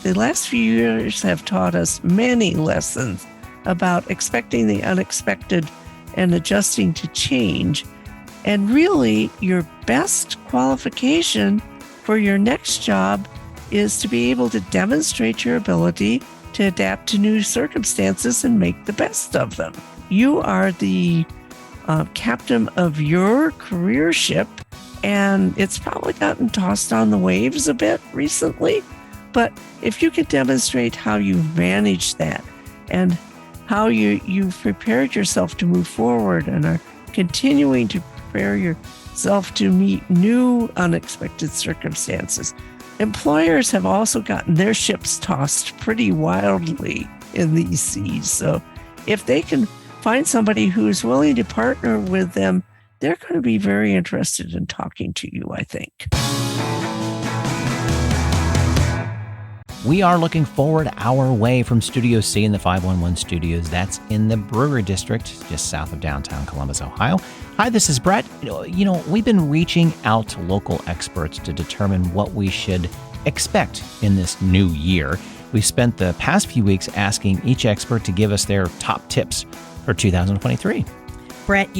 the last few years have taught us many lessons about expecting the unexpected and adjusting to change. And really, your best qualification for your next job is to be able to demonstrate your ability to adapt to new circumstances and make the best of them. You are the captain of your career ship, and it's probably gotten tossed on the waves a bit recently. But if you could demonstrate how you've managed that and how you've prepared yourself to move forward and are continuing to prepare yourself to meet new unexpected circumstances. Employers have also gotten their ships tossed pretty wildly in these seas. So if they can find somebody who's willing to partner with them, they're going to be very interested in talking to you, I think. We are looking forward our way from Studio C in the 511 studios. That's in the Brewery District, just south of downtown Columbus, Ohio. Hi, this is Brett. We've been reaching out to local experts to determine what we should expect in this new year. We've spent the past few weeks asking each expert to give us their top tips for 2023. Brett,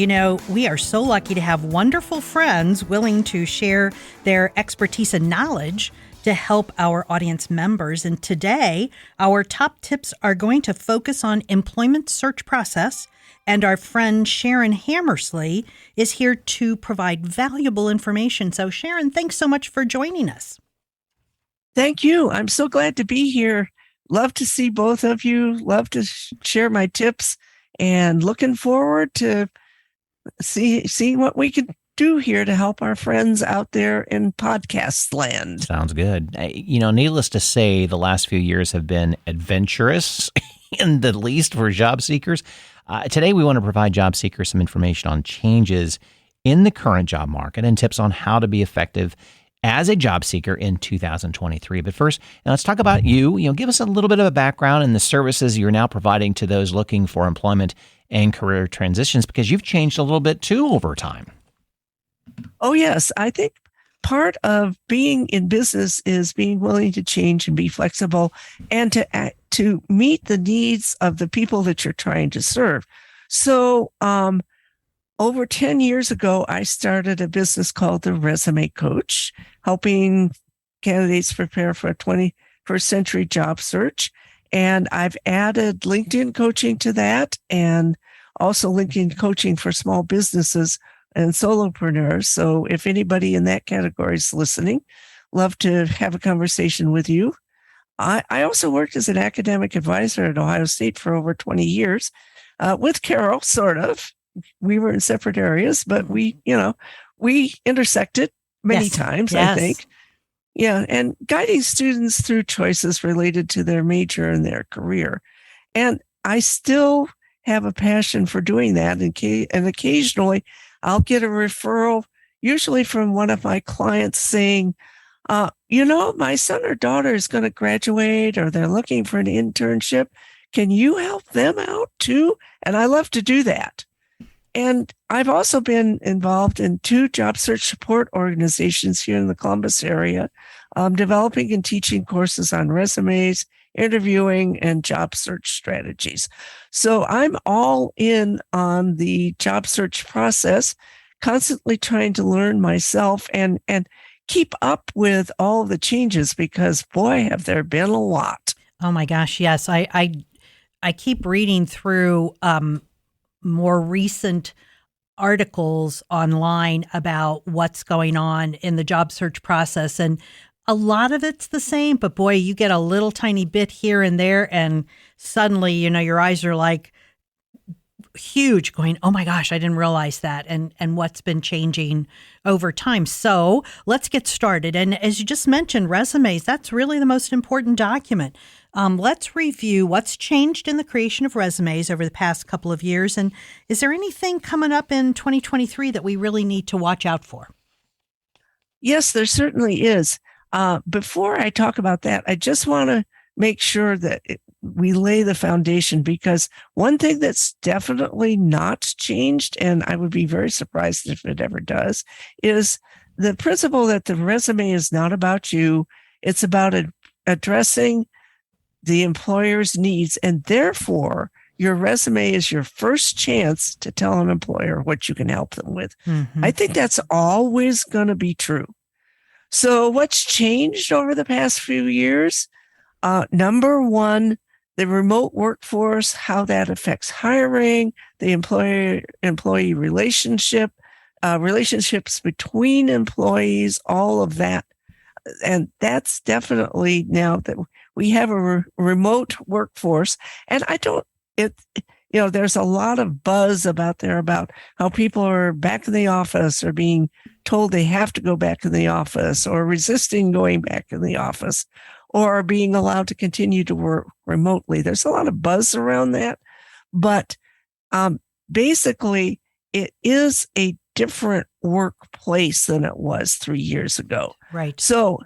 we are so lucky to have wonderful friends willing to share their expertise and knowledge to help our audience members. And today, our top tips are going to focus on employment search process. And our friend Sharon Hamersley is here to provide valuable information. So Sharon, thanks so much for joining us. Thank you. I'm so glad to be here. Love to see both of you. Love to share my tips and looking forward to seeing what we can do here to help our friends out there in podcast land. Sounds good. Needless to say, the last few years have been adventurous in the least for job seekers. Today, we want to provide job seekers some information on changes in the current job market and tips on how to be effective as a job seeker in 2023. But first, let's talk about you. Give us a little bit of a background and the services you're now providing to those looking for employment and career transitions, because you've changed a little bit too over time. Oh, yes. I think part of being in business is being willing to change and be flexible and to meet the needs of the people that you're trying to serve. So over 10 years ago, I started a business called the Resume Coach, helping candidates prepare for a 21st century job search. And I've added LinkedIn coaching to that, and also LinkedIn coaching for small businesses and solopreneurs. So if anybody in that category is listening, love to have a conversation with you. I also worked as an academic advisor at Ohio State for over 20 years with Carol, sort of. We were in separate areas, but we intersected many times, I think. Yeah, and guiding students through choices related to their major and their career. And I still have a passion for doing that. And occasionally I'll get a referral, usually from one of my clients saying, my son or daughter is going to graduate or they're looking for an internship. Can you help them out too? And I love to do that. And I've also been involved in 2 job search support organizations here in the Columbus area, developing and teaching courses on resumes, interviewing, and job search strategies. So I'm all in on the job search process, constantly trying to learn myself and keep up with all the changes, because boy, have there been a lot. Oh my gosh, yes. I keep reading through more recent articles online about what's going on in the job search process. And a lot of it's the same, but boy, you get a little tiny bit here and there, and suddenly, your eyes are like huge going, oh my gosh, I didn't realize that, and what's been changing over time. So let's get started. And as you just mentioned, resumes, that's really the most important document. Let's review what's changed in the creation of resumes over the past couple of years. And is there anything coming up in 2023 that we really need to watch out for? Yes, there certainly is. Before I talk about that, I just want to make sure that we lay the foundation, because one thing that's definitely not changed, and I would be very surprised if it ever does, is the principle that the resume is not about you. It's about addressing the employer's needs, and therefore your resume is your first chance to tell an employer what you can help them with. Mm-hmm. I think that's always going to be true. So what's changed over the past few years? Number one, the remote workforce, how that affects hiring, the employee relationship, relationships between employees, all of that. And that's definitely now that we have a remote workforce. And there's a lot of buzz about how people are back in the office or being told they have to go back in the office or resisting going back in the office or being allowed to continue to work remotely. There's a lot of buzz around that. But basically, it is a different workplace than it was 3 years ago. Right. So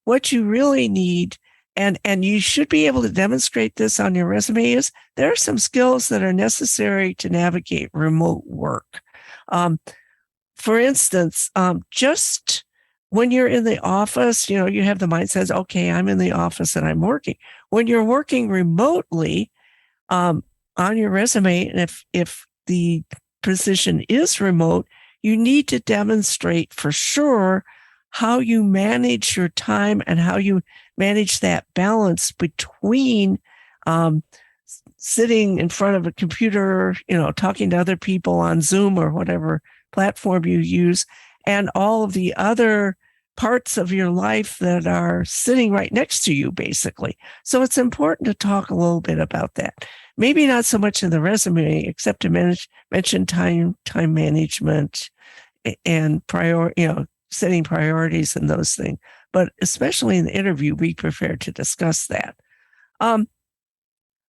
what you really need, and you should be able to demonstrate this on your resume, is there are some skills that are necessary to navigate remote work. For instance, just when you're in the office, you have the mindset, okay, I'm in the office and I'm working. When you're working remotely, on your resume, and if the position is remote, you need to demonstrate for sure how you manage your time and how you manage that balance between sitting in front of a computer, talking to other people on Zoom or whatever platform you use, and all of the other parts of your life that are sitting right next to you, basically. So it's important to talk a little bit about that. Maybe not so much in the resume, except to mention time management and setting priorities and those things. But especially in the interview, be prepared to discuss that.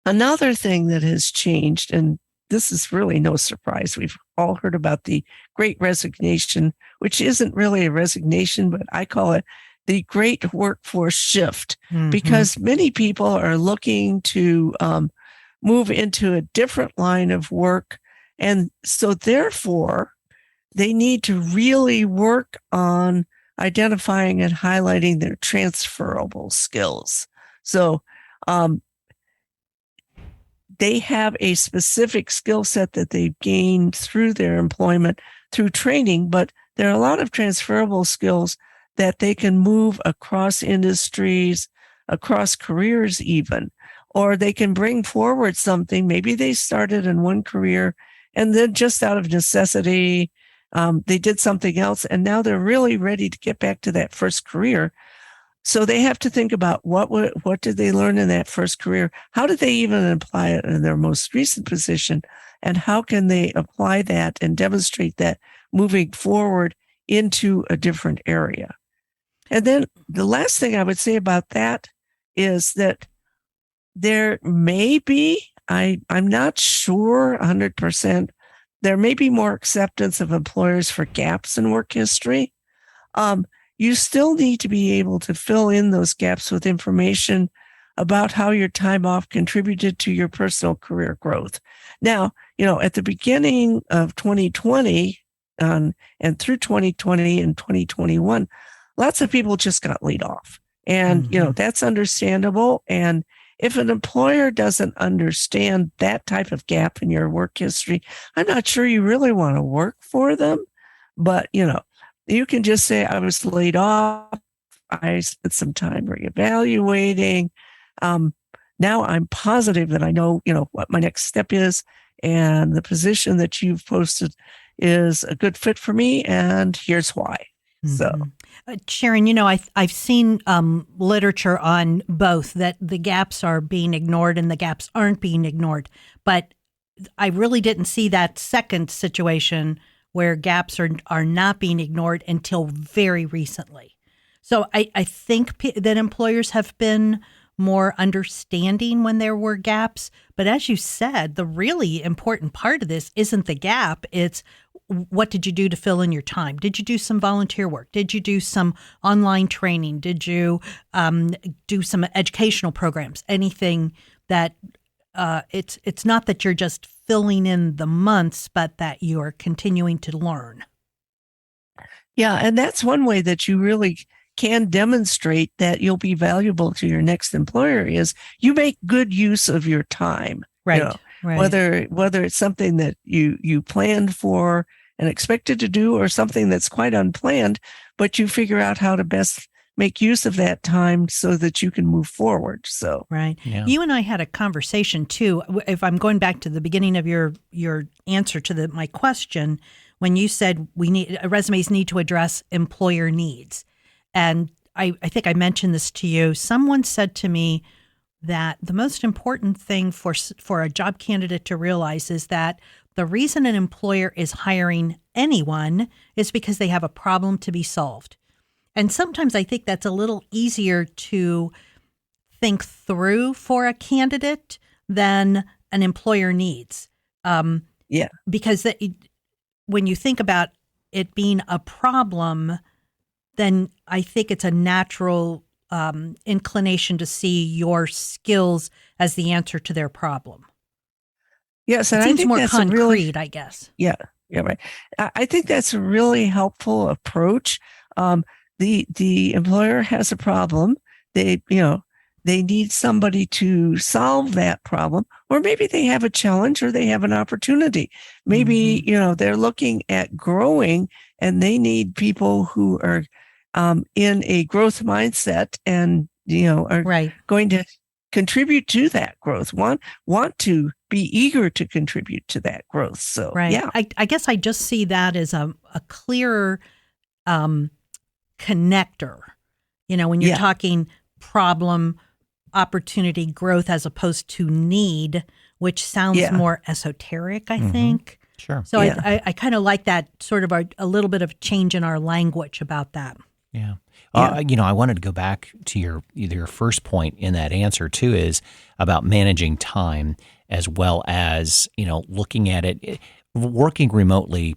Another thing that has changed, and this is really no surprise, we've all heard about the Great Resignation, which isn't really a resignation, but I call it the Great Workforce Shift, because many people are looking to move into a different line of work. And so therefore, they need to really work on identifying and highlighting their transferable skills. So they have a specific skill set that they've gained through their employment, through training, but there are a lot of transferable skills that they can move across industries, across careers even, or they can bring forward something. Maybe they started in one career and then just out of necessity, they did something else, and now they're really ready to get back to that first career. So they have to think about what did they learn in that first career? How did they even apply it in their most recent position? And how can they apply that and demonstrate that moving forward into a different area? And then the last thing I would say about that is that there may be, I'm not sure 100%, there may be more acceptance of employers for gaps in work history. You still need to be able to fill in those gaps with information about how your time off contributed to your personal career growth. Now, at the beginning of 2020 and through 2020 and 2021, lots of people just got laid off. And, that's understandable. And if an employer doesn't understand that type of gap in your work history, I'm not sure you really want to work for them. But, you can just say, I was laid off. I spent some time reevaluating. Now I'm positive that I know, what my next step is. And the position that you've posted is a good fit for me. And here's why. So, Sharon, I've seen literature on both, that the gaps are being ignored and the gaps aren't being ignored. But I really didn't see that second situation where gaps are not being ignored until very recently. So I think that employers have been more understanding when there were gaps. But as you said, the really important part of this isn't the gap. It's what did you do to fill in your time? Did you do some volunteer work? Did you do some online training? Did you do some educational programs? Anything that it's not that you're just filling in the months, but that you're continuing to learn. Yeah, and that's one way that you really can demonstrate that you'll be valuable to your next employer is you make good use of your time. Right. Right. Whether it's something that you planned for and expected to do, or something that's quite unplanned, but you figure out how to best make use of that time so that you can move forward. So, right. Yeah. You and I had a conversation too. If I'm going back to the beginning of your answer to my question, when you said resumes need to address employer needs, and I think I mentioned this to you. Someone said to me that the most important thing for a job candidate to realize is that the reason an employer is hiring anyone is because they have a problem to be solved. And sometimes I think that's a little easier to think through for a candidate than an employer needs. Because when you think about it being a problem, then I think it's a natural inclination to see your skills as the answer to their problem. Yes, it and seems I think more that's concrete, I guess. Yeah, right. I think that's a really helpful approach. The employer has a problem. They need somebody to solve that problem, or maybe they have a challenge or they have an opportunity. Maybe, they're looking at growing and they need people who are in a growth mindset and, are right. going to contribute to that growth, want to be eager to contribute to that growth. So, right. yeah. I guess I just see that as a clearer connector, when you're talking problem, opportunity, growth, as opposed to need, which sounds more esoteric, I think. Sure. So I kind of like that sort of a little bit of change in our language about that. Yeah. I wanted to go back to your first point in that answer too, is about managing time, as well as, looking at it. Working remotely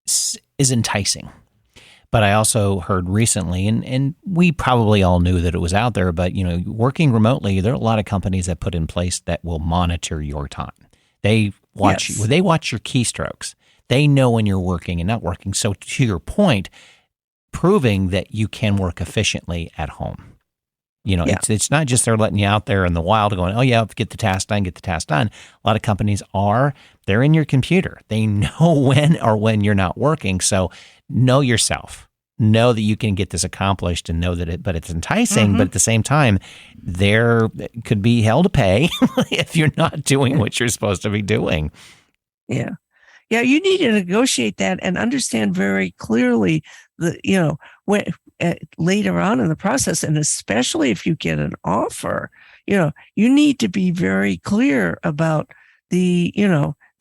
is enticing. But I also heard recently, and we probably all knew that it was out there, but, working remotely, there are a lot of companies that put in place that will monitor your time. They watch they watch your keystrokes. They know when you're working and not working. So to your point, proving that you can work efficiently at home. It's not just they're letting you out there in the wild going, oh yeah, get the task done. A lot of companies they're in your computer. They know when you're not working. So know yourself. Know that you can get this accomplished, and know that but it's enticing, but at the same time, there could be hell to pay if you're not doing what you're supposed to be doing. Yeah. Yeah, you need to negotiate that and understand very clearly when later on in the process, and especially if you get an offer, you need to be very clear about the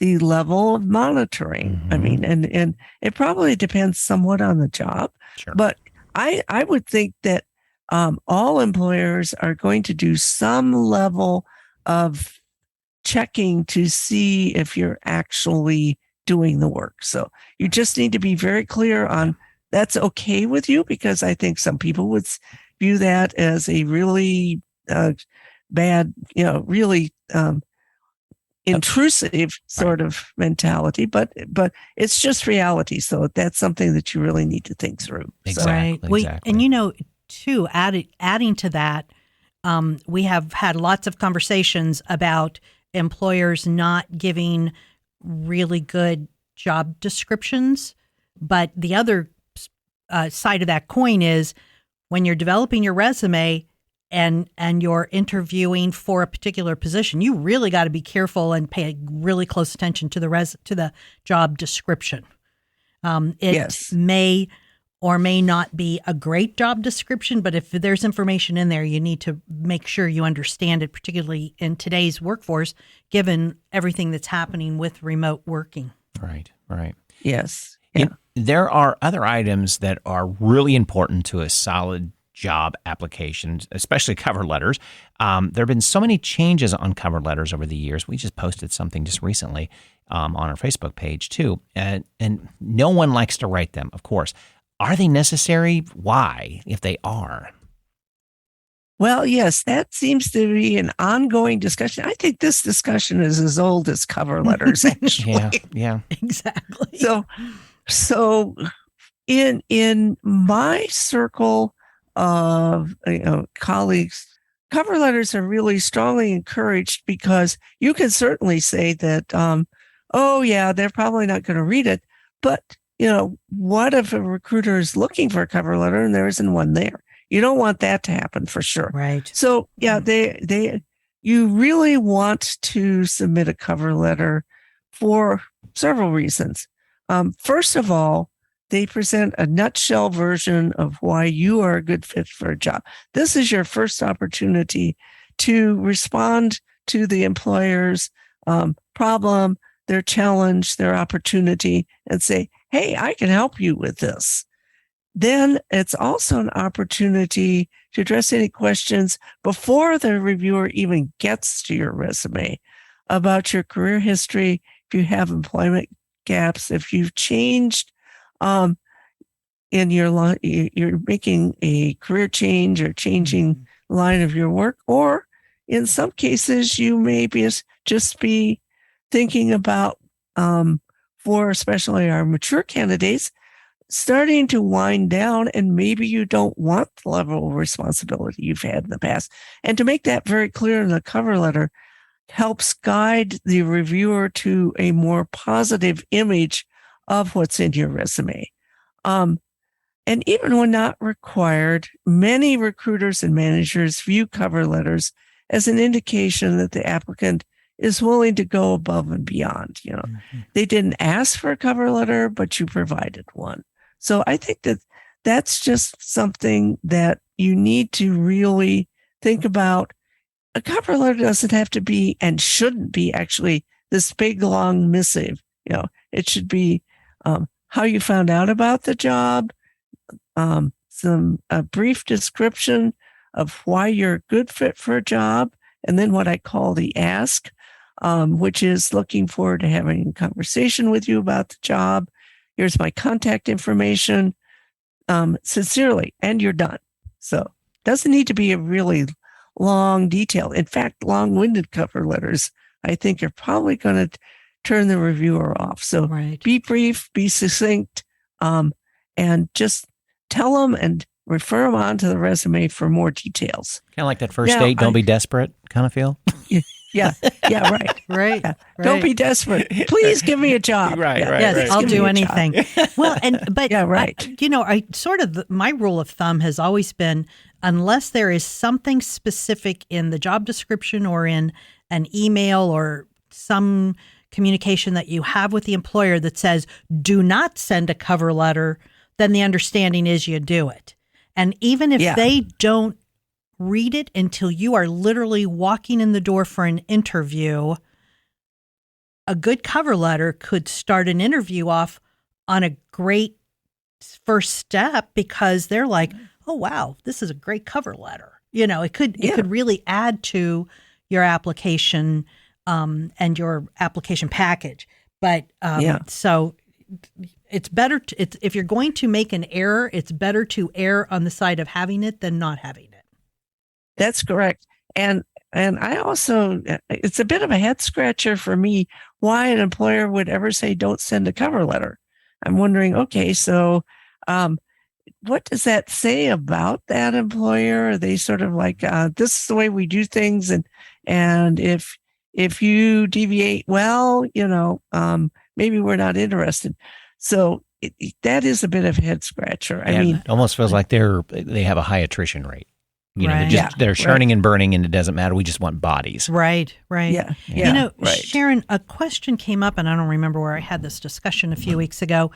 level of monitoring. I mean, and it probably depends somewhat on the job, sure. But I would think that all employers are going to do some level of checking to see if you're actually doing the work. So you just need to be very clear on that's okay with you, because I think some people would view that as a really bad, really intrusive sort of mentality, but it's just reality. So that's something that you really need to think through. Exactly. And too, adding to that, we have had lots of conversations about employers not giving really good job descriptions. But the other side of that coin is when you're developing your resume and you're interviewing for a particular position, you really got to be careful and pay really close attention to the job description. It may or may not be a great job description, but if there's information in there, you need to make sure you understand it, particularly in today's workforce, given everything that's happening with remote working. Right. Yes. Yeah. There are other items that are really important to a solid job application, especially cover letters. There have been so many changes on cover letters over the years. We just posted something just recently on our Facebook page too, and no one likes to write them, of course. Are they necessary? Why, if they are? Well, yes, that seems to be an ongoing discussion. I think this discussion is as old as cover letters, actually. Yeah, exactly. So in my circle of colleagues, cover letters are really strongly encouraged because you can certainly say that, oh yeah, they're probably not going to read it, but what if a recruiter is looking for a cover letter and there isn't one there? You don't want that to happen for sure. Right. So yeah, you really want to submit a cover letter for several reasons. First of all, they present a nutshell version of why you are a good fit for a job. This is your first opportunity to respond to the employer's problem, their challenge, their opportunity, and say, hey, I can help you with this. Then it's also an opportunity to address any questions before the reviewer even gets to your resume about your career history, if you have employment gaps, if you've changed in you're making a career change or changing line of your work, or in some cases you may just be thinking about, for especially our mature candidates, starting to wind down, and maybe you don't want the level of responsibility you've had in the past. And to make that very clear in the cover letter helps guide the reviewer to a more positive image of what's in your resume. And even when not required, many recruiters and managers view cover letters as an indication that the applicant is willing to go above and beyond. They didn't ask for a cover letter, but you provided one. So I think that that's just something that you need to really think about. A cover letter doesn't have to be and shouldn't be actually this big, long missive. It should be how you found out about the job, a brief description of why you're a good fit for a job, and then what I call the ask, which is looking forward to having a conversation with you about the job. Here's my contact information, sincerely, and you're done. So it doesn't need to be a really long detail. In fact, long-winded cover letters, I think, are probably going to turn the reviewer off. So Be brief, be succinct, and just tell them and refer them on to the resume for more details. Kind of like that first date, don't be desperate kind of feel. Yeah, right. Right. Yeah. Don't be desperate. Please give me a job. Right. Yes, I'll do anything. Well, yeah, right. I sort of, my rule of thumb has always been, unless there is something specific in the job description or in an email or some communication that you have with the employer that says, do not send a cover letter, then the understanding is you do it. And even if they don't read it until you are literally walking in the door for an interview, a good cover letter could start an interview off on a great first step, because they're like, oh, wow, this is a great cover letter. It could really add to your application and your application package. But so it's better if you're going to make an error, it's better to err on the side of having it than not having it. That's correct. And I also, it's a bit of a head scratcher for me why an employer would ever say, don't send a cover letter. I'm wondering, okay, so what does that say about that employer? Are they sort of like, this is the way we do things, and if you deviate, well, maybe we're not interested. So that is a bit of a head scratcher. I mean, it almost feels like they have a high attrition rate. They're churning and burning, and it doesn't matter. We just want bodies. Right. Yeah. Sharon, a question came up, and I don't remember where I had this discussion a few weeks ago.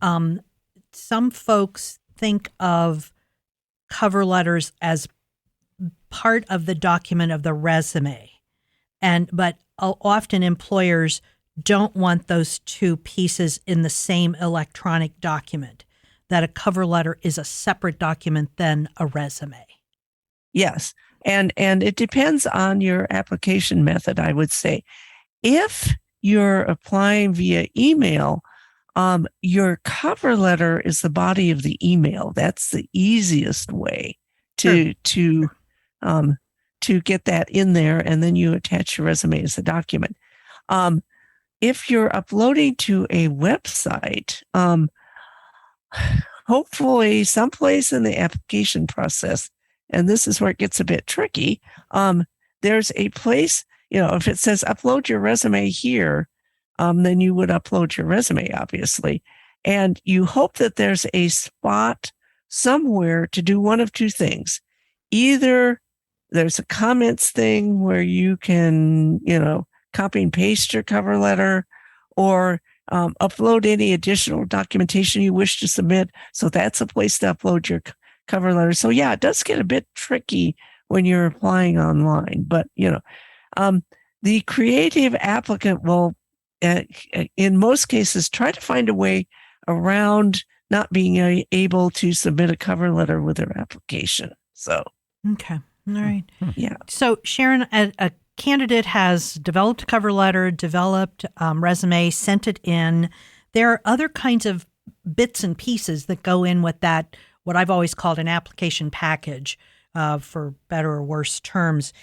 Some folks think of cover letters as part of the document of the resume, but often employers don't want those two pieces in the same electronic document, that a cover letter is a separate document than a resume. Yes. And it depends on your application method, I would say. If you're applying via email, your cover letter is the body of the email. That's the easiest way to get that in there, and then you attach your resume as a document. If you're uploading to a website, hopefully someplace in the application process, and this is where it gets a bit tricky, there's a place, if it says upload your resume here, then you would upload your resume, obviously. And you hope that there's a spot somewhere to do one of two things. Either there's a comments thing where you can, copy and paste your cover letter, or upload any additional documentation you wish to submit. So that's a place to upload your cover letter. So yeah, it does get a bit tricky when you're applying online, but the creative applicant will, in most cases, try to find a way around not being able to submit a cover letter with their application. So, okay. All right. Yeah. So Sharon, a candidate has developed a cover letter, developed resume, sent it in. There are other kinds of bits and pieces that go in with that, what I've always called an application package, for better or worse terms.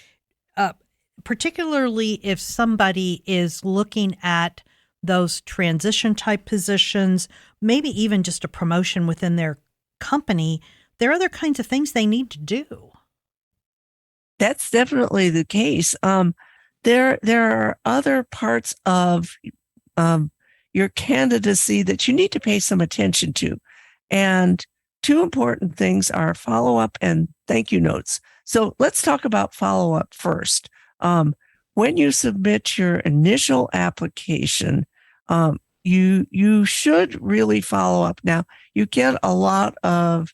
Particularly if somebody is looking at those transition type positions, maybe even just a promotion within their company, there are other kinds of things they need to do. That's definitely the case. There are other parts of your candidacy that you need to pay some attention to. And two important things are follow-up and thank you notes. So let's talk about follow-up first. When you submit your initial application, you should really follow up. Now, you get a lot of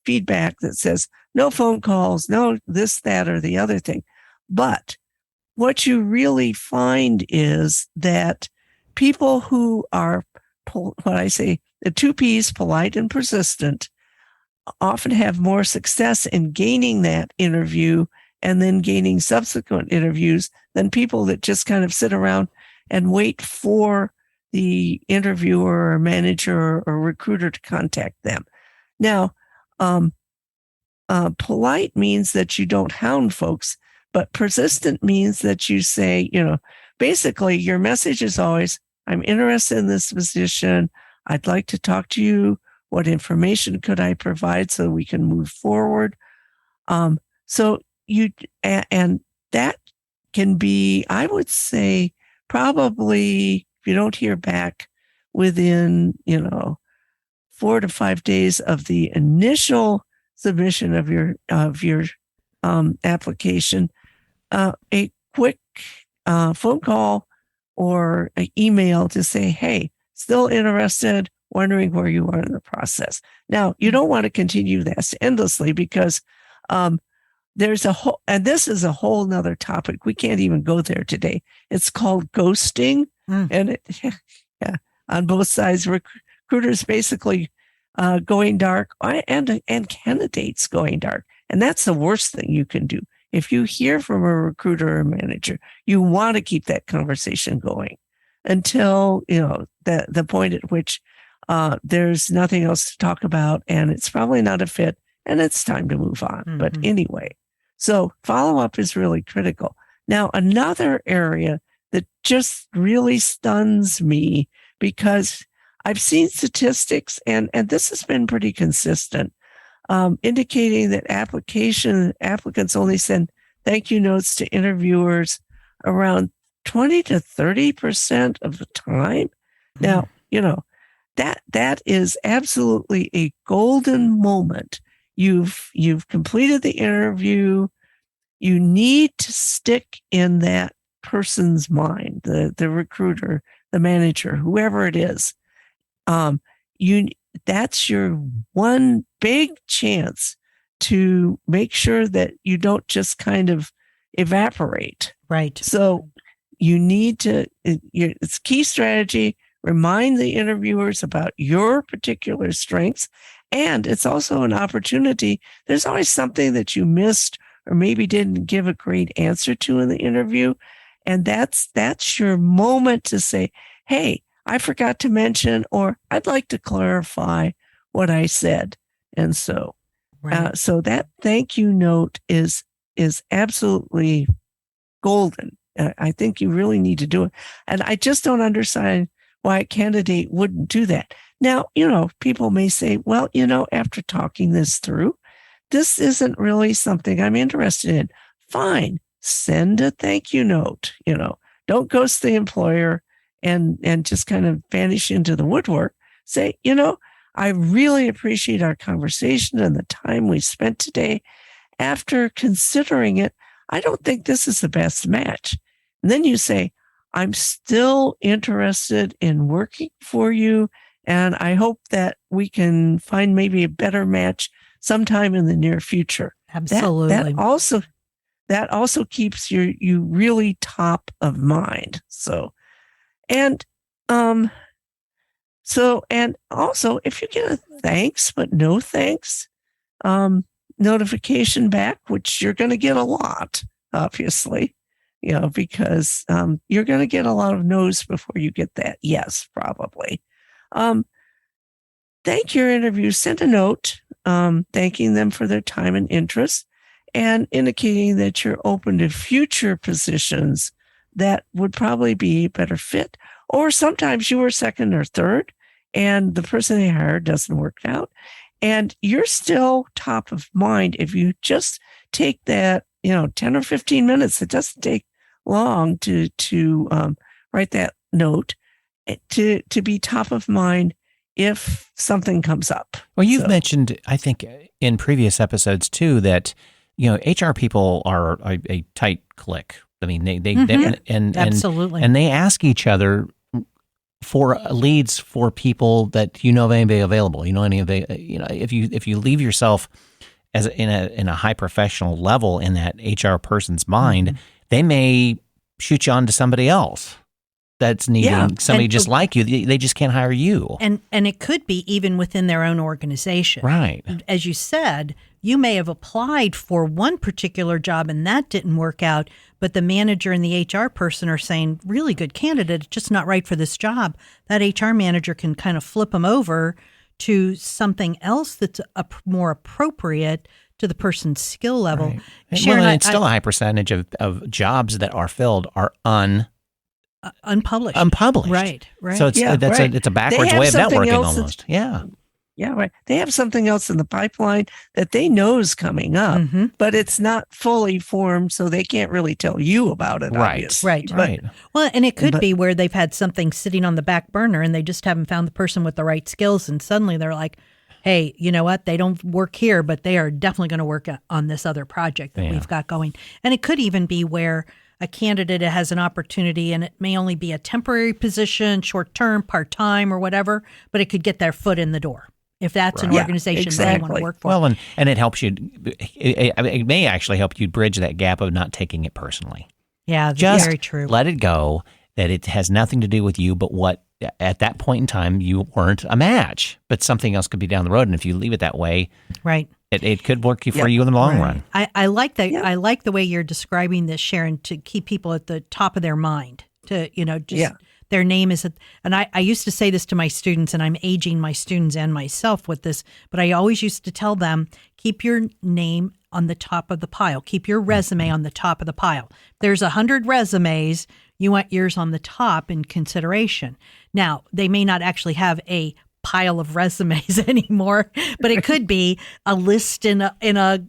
feedback that says no phone calls, no this, that, or the other thing. But what you really find is that people who are, what I say, the two P's, polite and persistent, often have more success in gaining that interview and then gaining subsequent interviews than people that just kind of sit around and wait for the interviewer or manager or recruiter to contact them. Now, polite means that you don't hound folks, but persistent means that you say, basically your message is always, I'm interested in this position. I'd like to talk to you. What information could I provide so we can move forward? And that can be, I would say, probably if you don't hear back within, 4 to 5 days of the initial submission of your application, a quick phone call or an email to say, hey, still interested, wondering where you are in the process. Now, you don't want to continue this endlessly because there's a whole, and this is a whole nother topic. We can't even go there today. It's called ghosting. And on both sides, recruiters basically going dark and candidates going dark. And that's the worst thing you can do. If you hear from a recruiter or manager, you want to keep that conversation going until, the point at which there's nothing else to talk about and it's probably not a fit and it's time to move on. Mm-hmm. But anyway, so follow-up is really critical. Now, another area that just really stuns me because I've seen statistics and this has been pretty consistent, indicating that applicants only send thank you notes to interviewers around 20 to 30% of the time. Now, that is absolutely a golden moment. You've completed the interview. You need to stick in that person's mind, the recruiter, the manager, whoever it is. That's your one big chance to make sure that you don't just kind of evaporate. Right. So you need to, it's key strategy, remind the interviewers about your particular strengths. And it's also an opportunity. There's always something that you missed or maybe didn't give a great answer to in the interview. And that's your moment to say, hey, I forgot to mention, or I'd like to clarify what I said. And so, right. So that thank you note is absolutely golden. I think you really need to do it. And I just don't understand why a candidate wouldn't do that. Now, people may say, well, after talking this through, this isn't really something I'm interested in. Fine. Send a thank you note. Don't ghost the employer and just kind of vanish into the woodwork. Say, I really appreciate our conversation and the time we spent today. After considering it, I don't think this is the best match. And then you say, I'm still interested in working for you, and I hope that we can find maybe a better match sometime in the near future. Absolutely. That also keeps you really top of mind. And also if you get a thanks but no thanks notification back, which you're going to get a lot, obviously, because you're going to get a lot of no's before you get that yes, probably. Thank your interview. Send a note thanking them for their time and interest and indicating that you're open to future positions that would probably be a better fit. Or sometimes you were second or third and the person they hired doesn't work out. And you're still top of mind if you just take that, 10 or 15 minutes. It doesn't take long to write that note to be top of mind if something comes up. Well, you've mentioned, I think, in previous episodes too, that HR people are a tight clique. I mean, they Absolutely, and they ask each other for leads for people that of anybody available. If you leave yourself as in a high professional level in that HR person's mind, they may shoot you on to somebody else that's needing somebody just like you. They just can't hire you. And it could be even within their own organization. Right. As you said, you may have applied for one particular job and that didn't work out, but the manager and the HR person are saying, really good candidate, just not right for this job. That HR manager can kind of flip them over to something else that's more appropriate to the person's skill level. Right. Sharon, it's still a high percentage of jobs that are filled are unpublished. Right. So it's a backwards way of networking almost. Yeah, right. They have something else in the pipeline that they know is coming up, but it's not fully formed, so they can't really tell you about it. Right. Right. Well, and it could be where they've had something sitting on the back burner and they just haven't found the person with the right skills, and suddenly they're like, hey, you know what? They don't work here, but they are definitely going to work on this other project that we've got going. And it could even be where a candidate has an opportunity and it may only be a temporary position, short-term, part-time or whatever, but it could get their foot in the door if that's an organization they want to work for. Well, and it helps you. It may actually help you bridge that gap of not taking it personally. Yeah, just very true. Let it go, that it has nothing to do with you, but what at that point in time you weren't a match, but something else could be down the road. And if you leave it that way, right, it could work for you in the long run. I like that. I like the way you're describing this, Sharon, to keep people at the top of their mind. Their name is, and I used to say this to my students, and I'm aging my students and myself with this, but I always used to tell them, keep your name on the top of the pile. Keep your resume on the top of the pile. There's 100 resumes. You want yours on the top in consideration. Now, they may not actually have a pile of resumes anymore, but it could be a list in a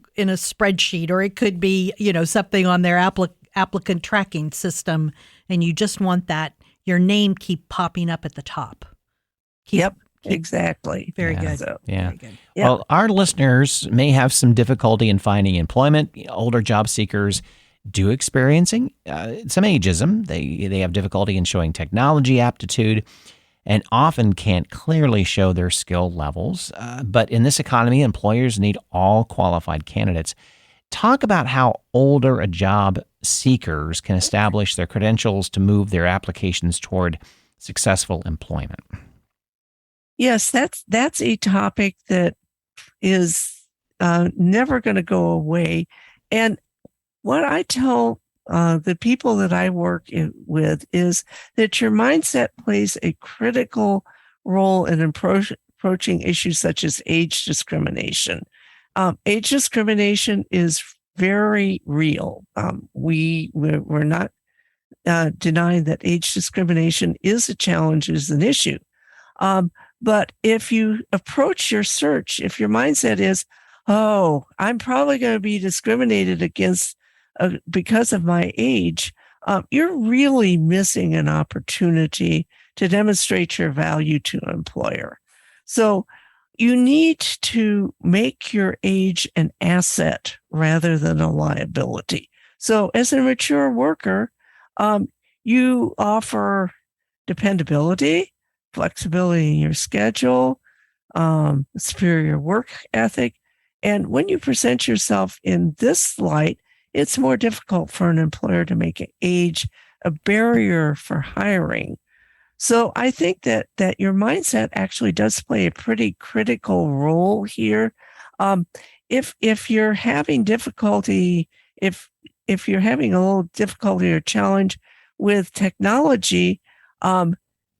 spreadsheet, or it could be, something on their applicant tracking system, and you just want that your name keep popping up at the top. Exactly. Very good. Very good. Well, our listeners may have some difficulty in finding employment. Older job seekers do experiencing some ageism. They have difficulty in showing technology aptitude and often can't clearly show their skill levels. But in this economy, employers need all qualified candidates. Talk about how older job seekers can establish their credentials to move their applications toward successful employment. Yes, that's a topic that is never going to go away. And what I tell the people that I work with is that your mindset plays a critical role in approaching issues such as age discrimination. Age discrimination is very real. We're not denying that age discrimination is a challenge, is an issue. But if you approach your search, if your mindset is, oh, I'm probably going to be discriminated against because of my age, you're really missing an opportunity to demonstrate your value to an employer. So you need to make your age an asset rather than a liability. So as a mature worker, you offer dependability, flexibility in your schedule, superior work ethic. And when you present yourself in this light, it's more difficult for an employer to make age a barrier for hiring. So I think that your mindset actually does play a pretty critical role here. If you're having difficulty, if you're having a little difficulty or challenge with technology,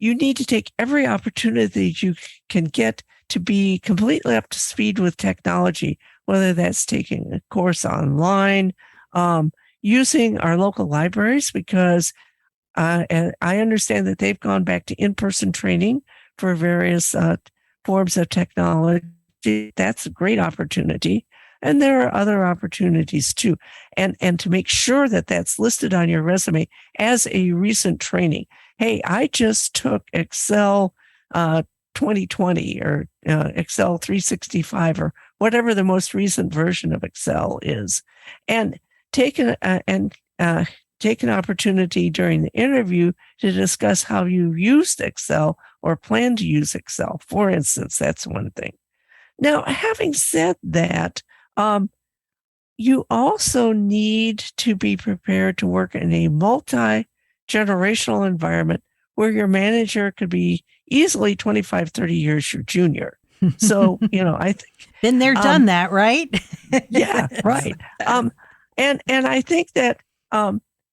you need to take every opportunity you can get to be completely up to speed with technology, whether that's taking a course online, using our local libraries, because and I understand that they've gone back to in-person training for various forms of technology. That's a great opportunity. And there are other opportunities too. And to make sure that that's listed on your resume as a recent training. Hey, I just took Excel 2020 or Excel 365 or whatever the most recent version of Excel is. And take an opportunity during the interview to discuss how you used Excel or plan to use Excel. For instance, that's one thing. Now, having said that, you also need to be prepared to work in a multi-generational environment where your manager could be easily 25, 30 years your junior. So, I think been there, done that, right? Yeah, right. And I think that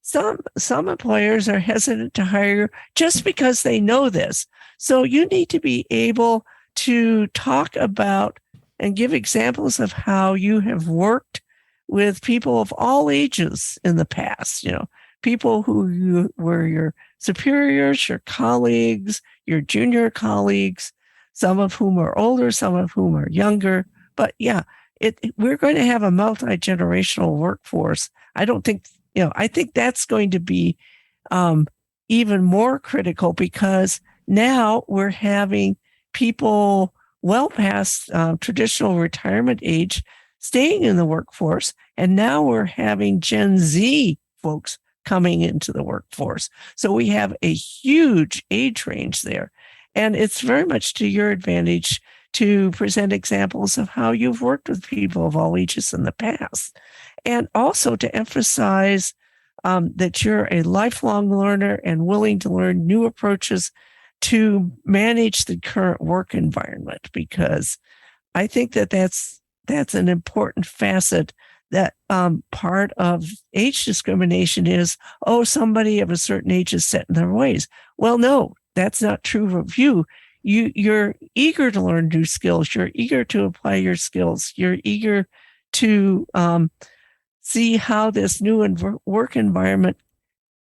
some employers are hesitant to hire just because they know this. So you need to be able to talk about and give examples of how you have worked with people of all ages in the past, people who were your superiors, your colleagues, your junior colleagues, some of whom are older, some of whom are younger. But yeah, we're going to have a multi-generational workforce. I think that's going to be even more critical, because now we're having people well past traditional retirement age staying in the workforce. And now we're having Gen Z folks coming into the workforce. So we have a huge age range there. And it's very much to your advantage to present examples of how you've worked with people of all ages in the past. And also to emphasize that you're a lifelong learner and willing to learn new approaches to manage the current work environment, because I think that that's an important facet. That part of age discrimination is, somebody of a certain age is set in their ways. Well, no, that's not true of you. You're eager to learn new skills. You're eager to apply your skills. You're eager to see how this new work environment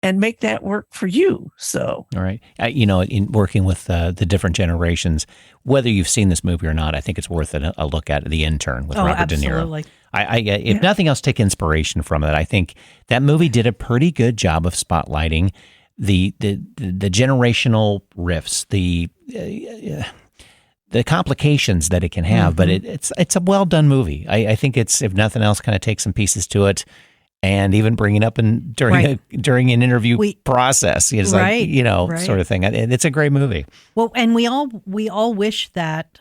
and make that work for you. So, all right. In working with the different generations, whether you've seen this movie or not, I think it's worth a look at The Intern with Robert absolutely. De Niro. If nothing else, take inspiration from it. I think that movie did a pretty good job of spotlighting the generational rifts, the complications that it can have. Mm-hmm. But it's a well done movie. I think it's, if nothing else, kind of take some pieces to it. And even bring it up during an interview process, it's sort of thing. It's a great movie. Well, and we all wish that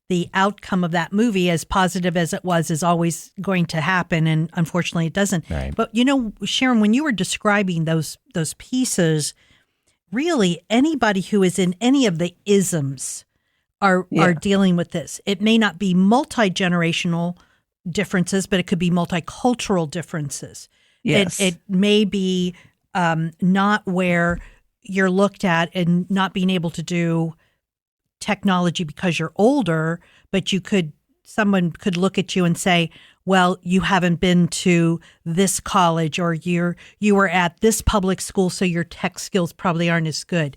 the outcome of that movie, as positive as it was, is always going to happen, and unfortunately, it doesn't. Right. But Sharon, when you were describing those pieces, really anybody who is in any of the isms are dealing with this. It may not be multi-generational differences, but it could be multicultural differences. Yes. It may be not where you're looked at and not being able to do technology because you're older, but someone could look at you and say, well, you haven't been to this college, or you were at this public school, so your tech skills probably aren't as good.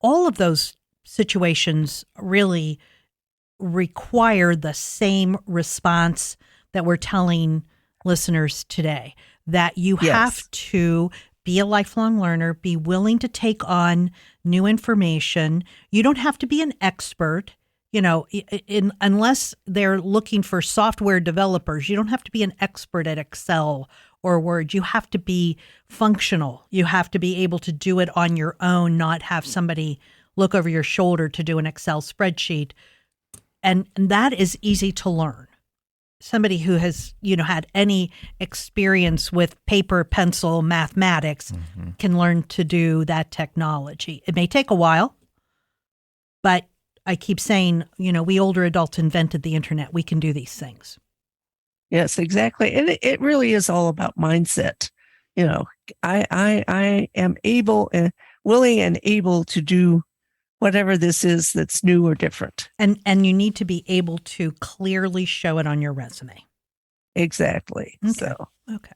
All of those situations really require the same response that we're telling listeners today, that you Yes. have to be a lifelong learner, be willing to take on new information. You don't have to be an expert. Unless they're looking for software developers, you don't have to be an expert at Excel or Word. You have to be functional. You have to be able to do it on your own, not have somebody look over your shoulder to do an Excel spreadsheet. And that is easy to learn. Somebody who has, had any experience with paper, pencil, mathematics can learn to do that technology. It may take a while, but I keep saying, we older adults invented the internet. We can do these things. Yes, exactly. And it really is all about mindset. I am able and willing and able to do whatever this is that's new or different. And you need to be able to clearly show it on your resume. Exactly. Okay.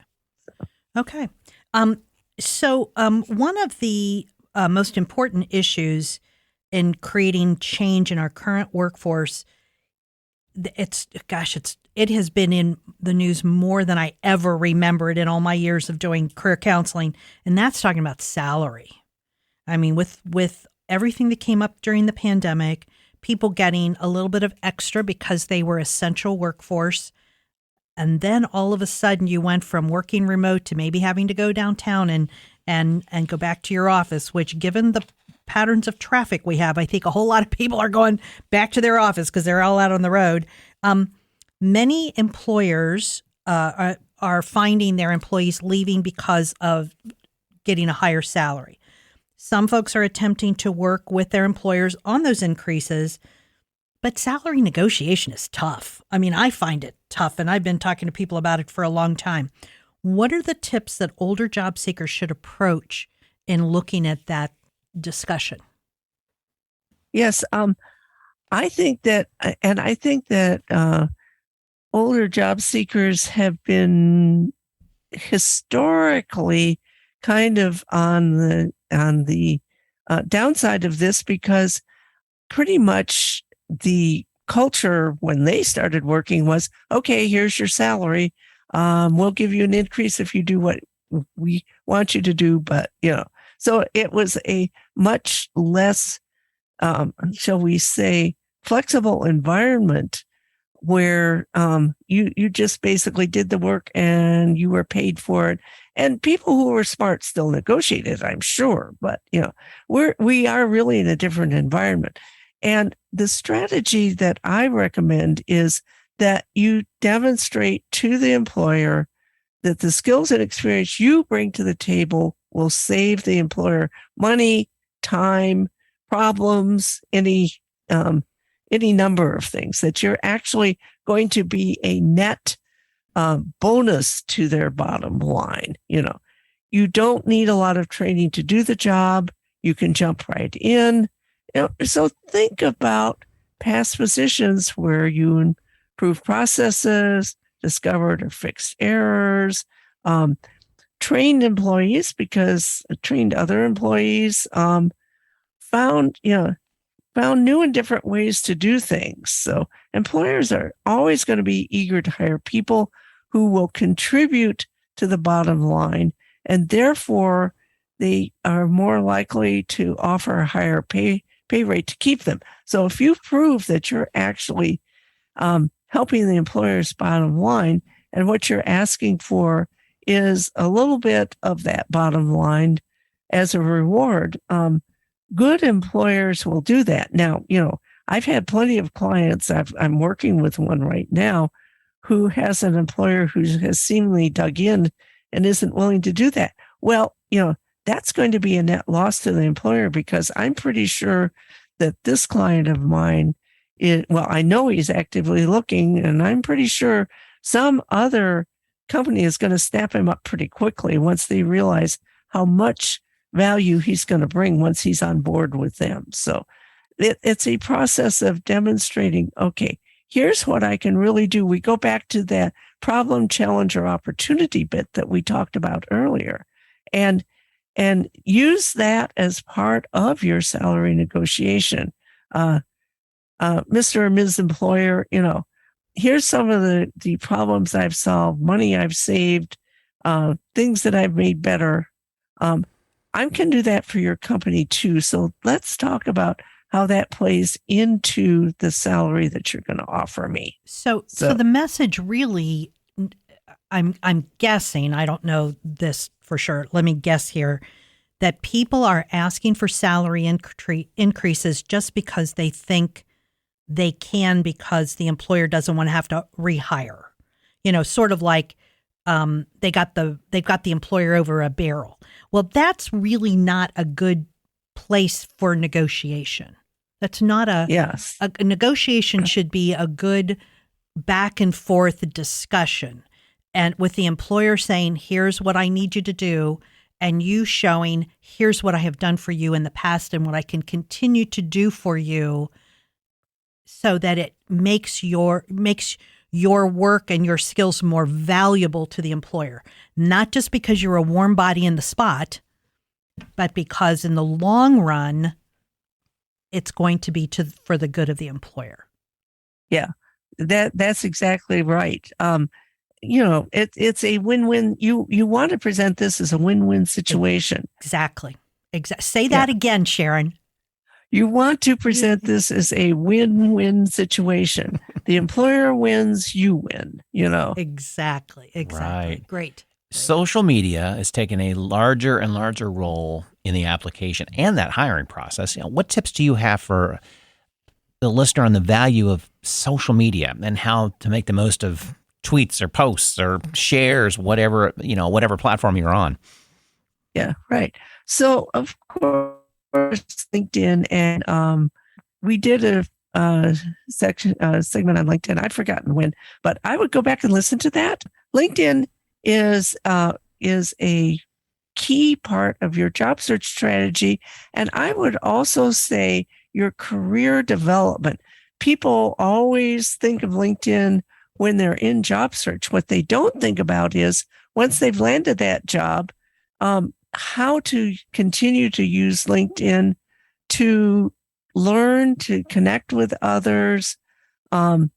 Okay. So one of the most important issues in creating change in our current workforce, it has been in the news more than I ever remembered in all my years of doing career counseling, and that's talking about salary. I mean, with everything that came up during the pandemic, people getting a little bit of extra because they were essential workforce. And then all of a sudden you went from working remote to maybe having to go downtown and go back to your office, which given the patterns of traffic we have, I think a whole lot of people are going back to their office because they're all out on the road. Many employers are finding their employees leaving because of getting a higher salary. Some folks are attempting to work with their employers on those increases, but salary negotiation is tough. I mean, I find it tough, and I've been talking to people about it for a long time. What are the tips that older job seekers should approach in looking at that discussion? Yes, I think that older job seekers have been historically kind of on the downside of this, because pretty much the culture when they started working was, okay, here's your salary. We'll give you an increase if you do what we want you to do. But, so it was a much less, shall we say, flexible environment where you just basically did the work and you were paid for it. And people who were smart still negotiated, I'm sure. But, we are really in a different environment. And the strategy that I recommend is that you demonstrate to the employer that the skills and experience you bring to the table will save the employer money, time, problems, any number of things, that you're actually going to be a net bonus to their bottom line. You don't need a lot of training to do the job. You can jump right in. So think about past positions where you improved processes, discovered or fixed errors, trained employees because trained other employees, found new and different ways to do things. So employers are always going to be eager to hire people who will contribute to the bottom line, and therefore they are more likely to offer a higher pay rate to keep them. So if you prove that you're actually helping the employer's bottom line, and what you're asking for is a little bit of that bottom line as a reward, good employers will do that. Now, I've had plenty of clients. I'm working with one right now who has an employer who has seemingly dug in and isn't willing to do that. Well, that's going to be a net loss to the employer, because I'm pretty sure that this client of mine I know he's actively looking, and I'm pretty sure some other company is going to snap him up pretty quickly once they realize how much value he's going to bring once he's on board with them. So it's a process of demonstrating, okay, here's what I can really do. We go back to that problem, challenge, or opportunity bit that we talked about earlier, and use that as part of your salary negotiation. Mr. or Ms. Employer, here's some of the problems I've solved, money I've saved, things that I've made better. I can do that for your company too. So let's talk about how that plays into the salary that you're going to offer me. So the message really, I'm guessing, I don't know this for sure. Let me guess here, that people are asking for salary increases just because they think they can, because the employer doesn't want to have to rehire. Sort of like they've got the employer over a barrel. Well, that's really not a good place for negotiation. That's not a negotiation should be a good back and forth discussion, and with the employer saying, here's what I need you to do, and you showing, here's what I have done for you in the past and what I can continue to do for you, so that it makes your work and your skills more valuable to the employer, not just because you're a warm body in the spot, but because in the long run, it's going to be for the good of the employer. Yeah, that's exactly right. It's a win-win. You want to present this as a win-win situation. Exactly. Say that again, Sharon. You want to present this as a win-win situation. The employer wins, you win, Exactly. Right. Great. Social media is taking a larger and larger role in the application and that hiring process. What tips do you have for the listener on the value of social media and how to make the most of tweets or posts or shares, whatever platform you're on? Yeah, right. So, of course, LinkedIn, and we did a segment on LinkedIn. I've forgotten when, but I would go back and listen to that. LinkedIn is a key part of your job search strategy, and I would also say your career development. People always think of LinkedIn when they're in job search. What they don't think about is once they've landed that job, how to continue to use LinkedIn to learn, to connect with others, and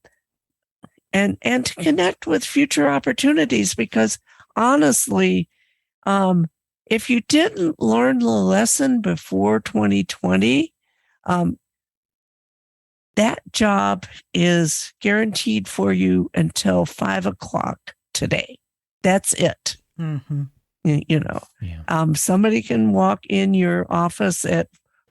to connect with future opportunities. Because honestly, if you didn't learn the lesson before 2020, that job is guaranteed for you until 5:00 today. That's it. Mm-hmm. Somebody can walk in your office at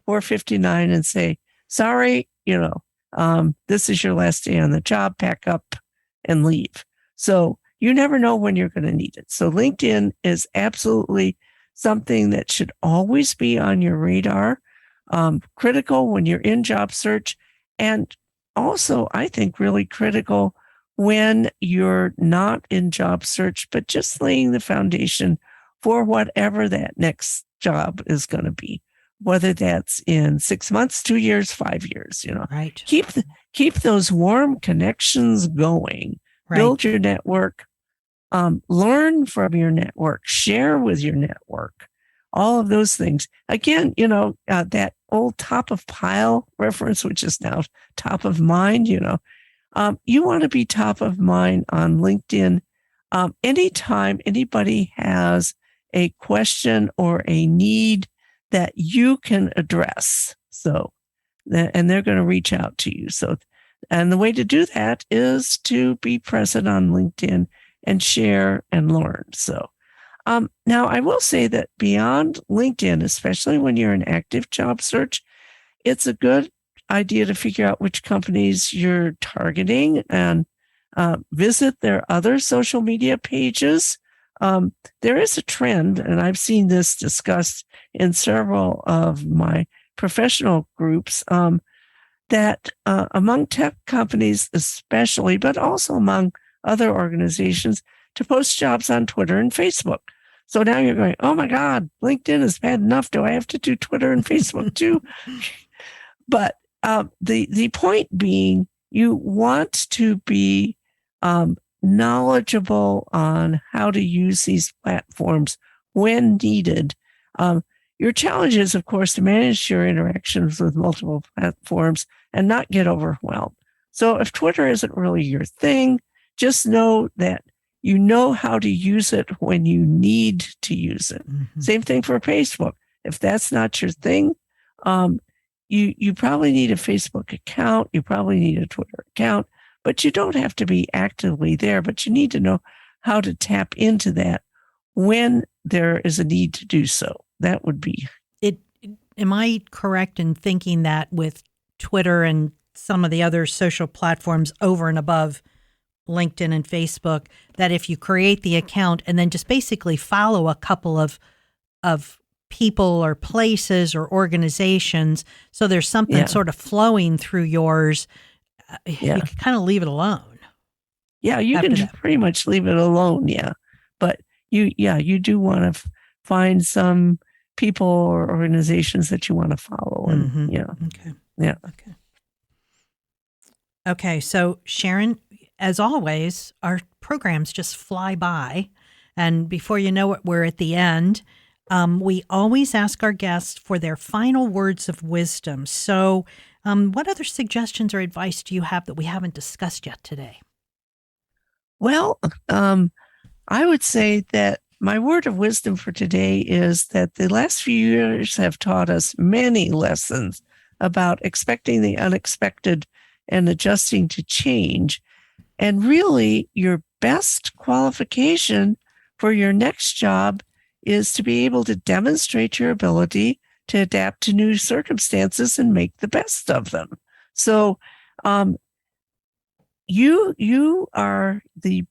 4:59 and say, sorry, this is your last day on the job, pack up and leave. So you never know when you're going to need it. So LinkedIn is absolutely something that should always be on your radar, critical when you're in job search, and also, I think, really critical when you're not in job search, but just laying the foundation for whatever that next job is going to be, whether that's in 6 months, 2 years, 5 years. Right. Keep those warm connections going. Right. Build your network. Learn from your network. Share with your network. All of those things. Again, that old top of pile reference, which is now top of mind. You want to be top of mind on LinkedIn. Anytime anybody has a question or a need that you can address. And they're going to reach out to you. And the way to do that is to be present on LinkedIn and share and learn. Now I will say that beyond LinkedIn, especially when you're in active job search, it's a good idea to figure out which companies you're targeting and visit their other social media pages. There is a trend, and I've seen this discussed in several of my professional groups, that among tech companies especially, but also among other organizations, to post jobs on Twitter and Facebook. So now you're going, oh my God, LinkedIn is bad enough. Do I have to do Twitter and Facebook too? But the point being, you want to be knowledgeable on how to use these platforms when needed. your challenge is, of course, to manage your interactions with multiple platforms and not get overwhelmed. So if Twitter isn't really your thing, just know that you know how to use it when you need to use it. Mm-hmm. Same thing for Facebook. If that's not your thing, you probably need a Facebook account. You probably need a Twitter account, but you don't have to be actively there. But you need to know how to tap into that when there is a need to do so. That would be it. Am I correct in thinking that with Twitter and some of the other social platforms over and above LinkedIn and Facebook, that if you create the account and then just basically follow a couple of people or places or organizations, so there's something sort of flowing through yours, you can kind of leave it alone. Yeah, you can pretty much leave it alone. Yeah, but you do want to find some people or organizations that you want to follow. And, mm-hmm. Okay. Yeah. Okay. So Sharon, as always, our programs just fly by, and before you know it, we're at the end. We always ask our guests for their final words of wisdom. So, what other suggestions or advice do you have that we haven't discussed yet today? Well, I would say that my word of wisdom for today is that the last few years have taught us many lessons about expecting the unexpected and adjusting to change. And really, your best qualification for your next job is to be able to demonstrate your ability to adapt to new circumstances and make the best of them. So, you are the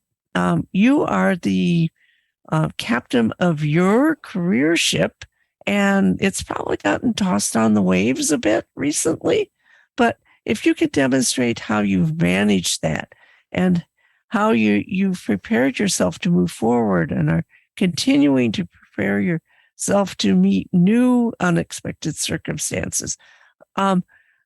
captain of your career ship, and it's probably gotten tossed on the waves a bit recently. But if you could demonstrate how you've managed that and how you've prepared yourself to move forward and are continuing to prepare yourself to meet new unexpected circumstances.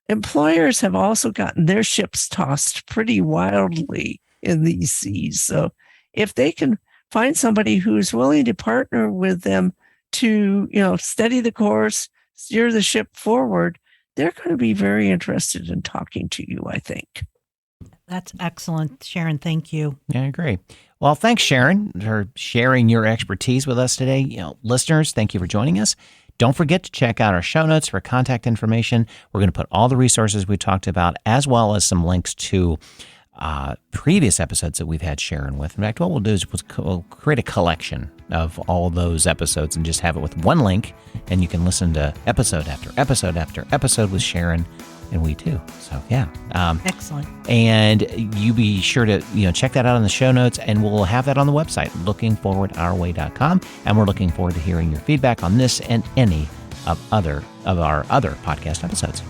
Employers have also gotten their ships tossed pretty wildly in these seas. So if they can find somebody who's willing to partner with them to, steady the course, steer the ship forward, they're going to be very interested in talking to you, I think. That's excellent, Sharon. Thank you. Yeah, I agree. Well, thanks, Sharon, for sharing your expertise with us today. Listeners, thank you for joining us. Don't forget to check out our show notes for contact information. We're going to put all the resources we talked about, as well as some links to previous episodes that we've had Sharon with. In fact, what we'll do is we'll create a collection of all those episodes and just have it with one link, and you can listen to episode after episode after episode with Sharon, and we too. So yeah, excellent. And you be sure to check that out in the show notes, and we'll have that on the website, lookingforwardourway.com. And we're looking forward to hearing your feedback on this and any of our other podcast episodes.